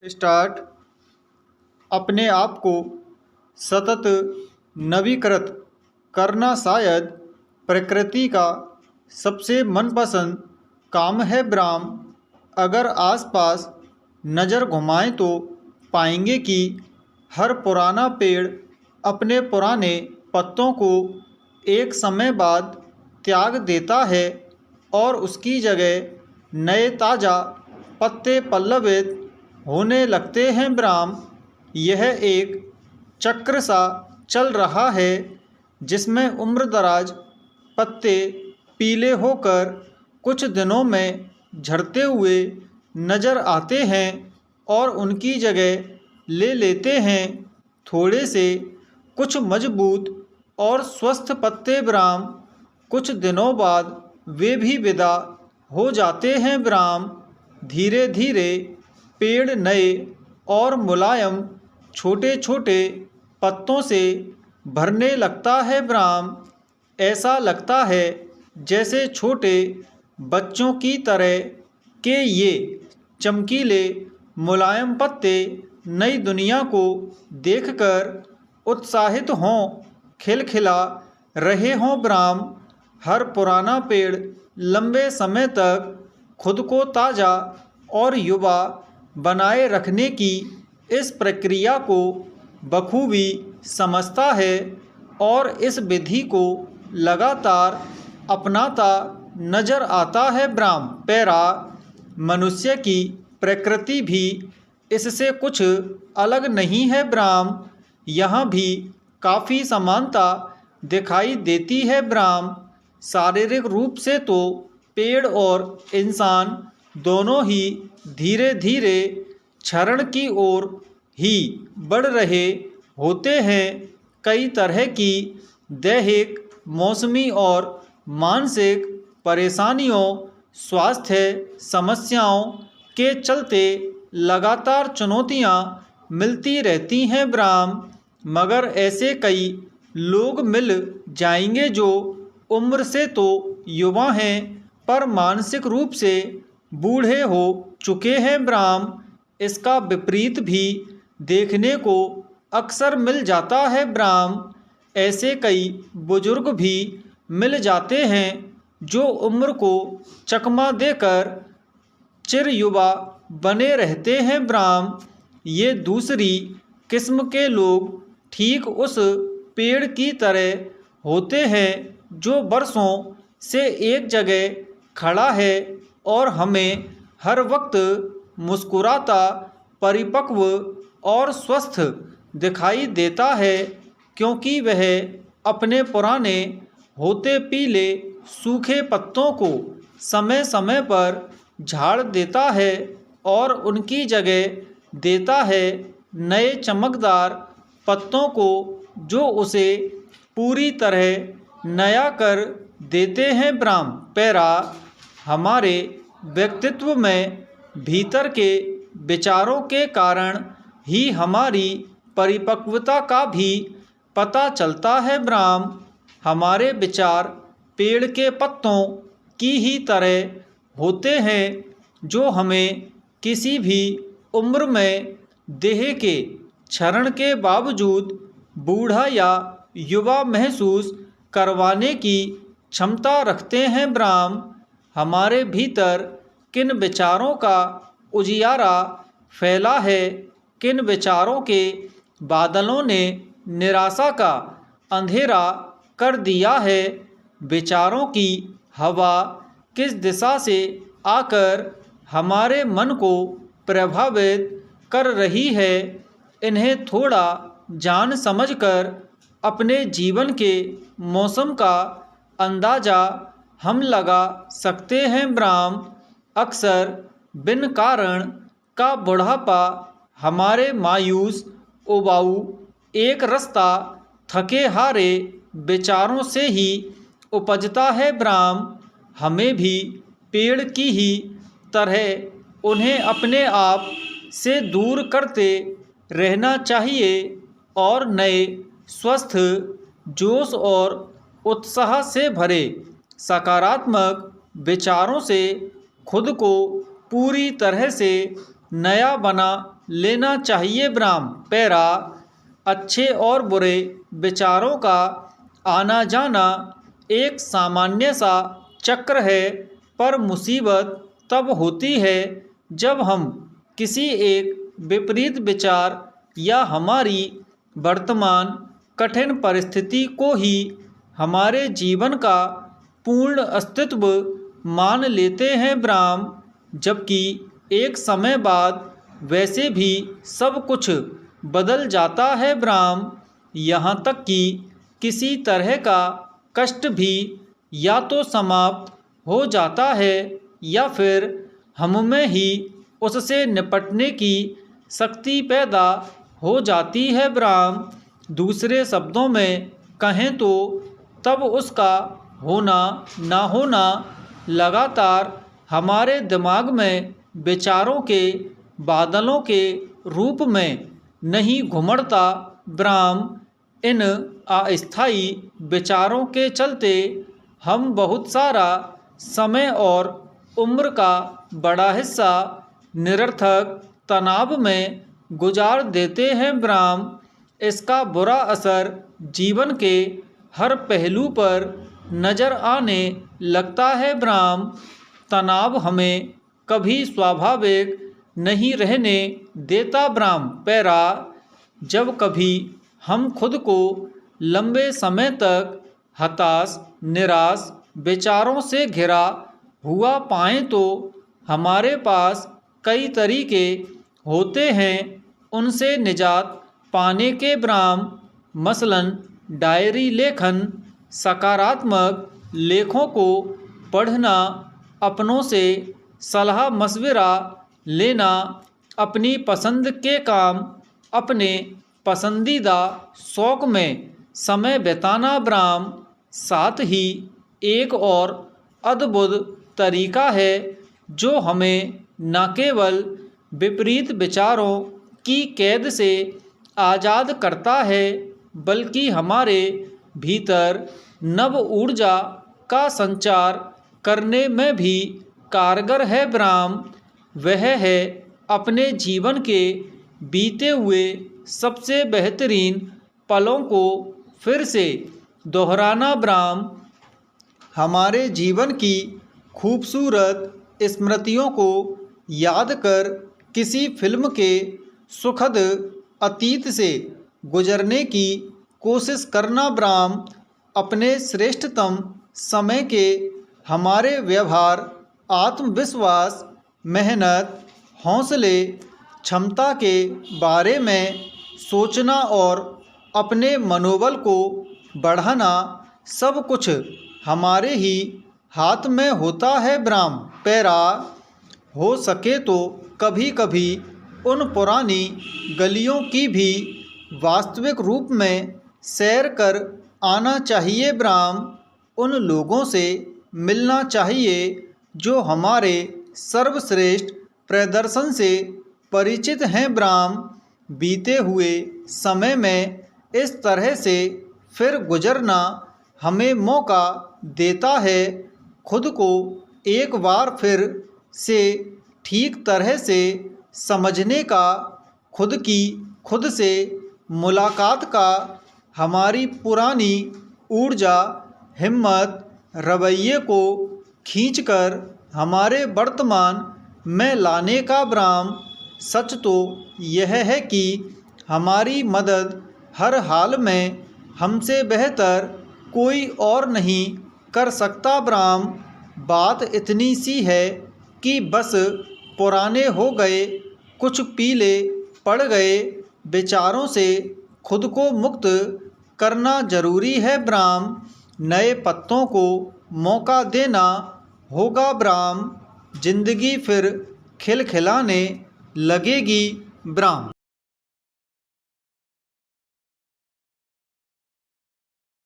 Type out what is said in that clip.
Start. अपने आप को सतत नवीकृत करना शायद प्रकृति का सबसे मनपसंद काम है। ब्राह्म अगर आसपास नज़र घुमाएं तो पाएंगे कि हर पुराना पेड़ अपने पुराने पत्तों को एक समय बाद त्याग देता है और उसकी जगह नए ताज़ा पत्ते पल्लवित होने लगते हैं। ब्राह्म यह एक चक्र सा चल रहा है जिसमें उम्रदराज पत्ते पीले होकर कुछ दिनों में झड़ते हुए नज़र आते हैं और उनकी जगह ले लेते हैं थोड़े से कुछ मजबूत और स्वस्थ पत्ते। ब्राह्म कुछ दिनों बाद वे भी विदा हो जाते हैं। ब्राह्म धीरे धीरे पेड़ नए और मुलायम छोटे छोटे पत्तों से भरने लगता है। ब्राह्म ऐसा लगता है जैसे छोटे बच्चों की तरह के ये चमकीले मुलायम पत्ते नई दुनिया को देखकर उत्साहित हों, खिलखिला रहे हों। ब्राह्म हर पुराना पेड़ लंबे समय तक खुद को ताज़ा और युवा बनाए रखने की इस प्रक्रिया को बखूबी समझता है और इस विधि को लगातार अपनाता नजर आता है। ब्राह्म पैरा मनुष्य की प्रकृति भी इससे कुछ अलग नहीं है। ब्राह्म यहाँ भी काफ़ी समानता दिखाई देती है। ब्राह्म शारीरिक रूप से तो पेड़ और इंसान दोनों ही धीरे धीरे क्षरण की ओर ही बढ़ रहे होते हैं। कई तरह की दैहिक, मौसमी और मानसिक परेशानियों, स्वास्थ्य समस्याओं के चलते लगातार चुनौतियां मिलती रहती हैं। ब्राह्म मगर ऐसे कई लोग मिल जाएंगे जो उम्र से तो युवा हैं पर मानसिक रूप से बूढ़े हो चुके हैं। ब्राह्म इसका विपरीत भी देखने को अक्सर मिल जाता है। ब्राह्म ऐसे कई बुजुर्ग भी मिल जाते हैं जो उम्र को चकमा देकर चिर युवा बने रहते हैं। ब्राह्म ये दूसरी किस्म के लोग ठीक उस पेड़ की तरह होते हैं जो बरसों से एक जगह खड़ा है और हमें हर वक्त मुस्कुराता, परिपक्व और स्वस्थ दिखाई देता है क्योंकि वह अपने पुराने होते पीले सूखे पत्तों को समय समय पर झाड़ देता है और उनकी जगह देता है नए चमकदार पत्तों को जो उसे पूरी तरह नया कर देते हैं। ब्राह्म पैरा हमारे व्यक्तित्व में भीतर के विचारों के कारण ही हमारी परिपक्वता का भी पता चलता है। ब्राह्म हमारे विचार पेड़ के पत्तों की ही तरह होते हैं जो हमें किसी भी उम्र में देह के क्षरण के बावजूद बूढ़ा या युवा महसूस करवाने की क्षमता रखते हैं। ब्राह्म हमारे भीतर किन विचारों का उजियारा फैला है, किन विचारों के बादलों ने निराशा का अंधेरा कर दिया है, विचारों की हवा किस दिशा से आकर हमारे मन को प्रभावित कर रही है, इन्हें थोड़ा जान समझकर अपने जीवन के मौसम का अंदाज़ा हम लगा सकते हैं। ब्राह्म अक्सर बिन कारण का बुढ़ापा हमारे मायूस, उबाऊ, एक रास्ता थके हारे विचारों से ही उपजता है। ब्राह्म हमें भी पेड़ की ही तरह उन्हें अपने आप से दूर करते रहना चाहिए और नए, स्वस्थ, जोश और उत्साह से भरे सकारात्मक विचारों से खुद को पूरी तरह से नया बना लेना चाहिए ब्राह्म। पैरा, अच्छे और बुरे विचारों का आना जाना एक सामान्य सा चक्र है, पर मुसीबत तब होती है जब हम किसी एक विपरीत विचार या हमारी वर्तमान कठिन परिस्थिति को ही हमारे जीवन का पूर्ण अस्तित्व मान लेते हैं ब्राह्म, जबकि एक समय बाद वैसे भी सब कुछ बदल जाता है ब्राह्म। यहाँ तक कि किसी तरह का कष्ट भी या तो समाप्त हो जाता है या फिर हम में ही उससे निपटने की शक्ति पैदा हो जाती है ब्राह्म। दूसरे शब्दों में कहें तो तब उसका होना ना होना लगातार हमारे दिमाग में विचारों के बादलों के रूप में नहीं घुमड़ता ब्राह्म। इन अस्थायी विचारों के चलते हम बहुत सारा समय और उम्र का बड़ा हिस्सा निरर्थक तनाव में गुजार देते हैं ब्राह्म। इसका बुरा असर जीवन के हर पहलू पर नज़र आने लगता है ब्राह्म। तनाव हमें कभी स्वाभाविक नहीं रहने देता ब्राह्म। पैरा, जब कभी हम खुद को लंबे समय तक हताश, निराश विचारों से घिरा हुआ पाएं तो हमारे पास कई तरीके होते हैं उनसे निजात पाने के ब्राह्म। मसलन डायरी लेखन, सकारात्मक लेखों को पढ़ना, अपनों से सलाह मशविरा लेना, अपनी पसंद के काम, अपने पसंदीदा शौक में समय बिताना ब्राह्म। साथ ही एक और अद्भुत तरीका है जो हमें न केवल विपरीत विचारों की कैद से आज़ाद करता है बल्कि हमारे भीतर नव ऊर्जा का संचार करने में भी कारगर है ब्राह्म। वह है अपने जीवन के बीते हुए सबसे बेहतरीन पलों को फिर से दोहराना ब्राह्म। हमारे जीवन की खूबसूरत स्मृतियों को याद कर किसी फिल्म के सुखद अतीत से गुजरने की कोशिश करना ब्राह्म। अपने श्रेष्ठतम समय के हमारे व्यवहार, आत्मविश्वास, मेहनत, हौसले, क्षमता के बारे में सोचना और अपने मनोबल को बढ़ाना सब कुछ हमारे ही हाथ में होता है ब्राह्म। पैरा, हो सके तो कभी कभी उन पुरानी गलियों की भी वास्तविक रूप में सैर कर आना चाहिए ब्राह्म। उन लोगों से मिलना चाहिए जो हमारे सर्वश्रेष्ठ प्रदर्शन से परिचित हैं ब्राह्म। बीते हुए समय में इस तरह से फिर गुजरना हमें मौका देता है खुद को एक बार फिर से ठीक तरह से समझने का, खुद से मुलाकात का, हमारी पुरानी ऊर्जा, हिम्मत, रवैये को खींचकर हमारे वर्तमान में लाने का ब्राह्म। सच तो यह है कि हमारी मदद हर हाल में हमसे बेहतर कोई और नहीं कर सकता ब्राह्म। बात इतनी सी है कि बस पुराने हो गए, कुछ पीले पड़ गए विचारों से खुद को मुक्त करना जरूरी है ब्राह्म। नए पत्तों को मौका देना होगा ब्राह्म। जिंदगी फिर खिलखिलाने लगेगी ब्राह्म।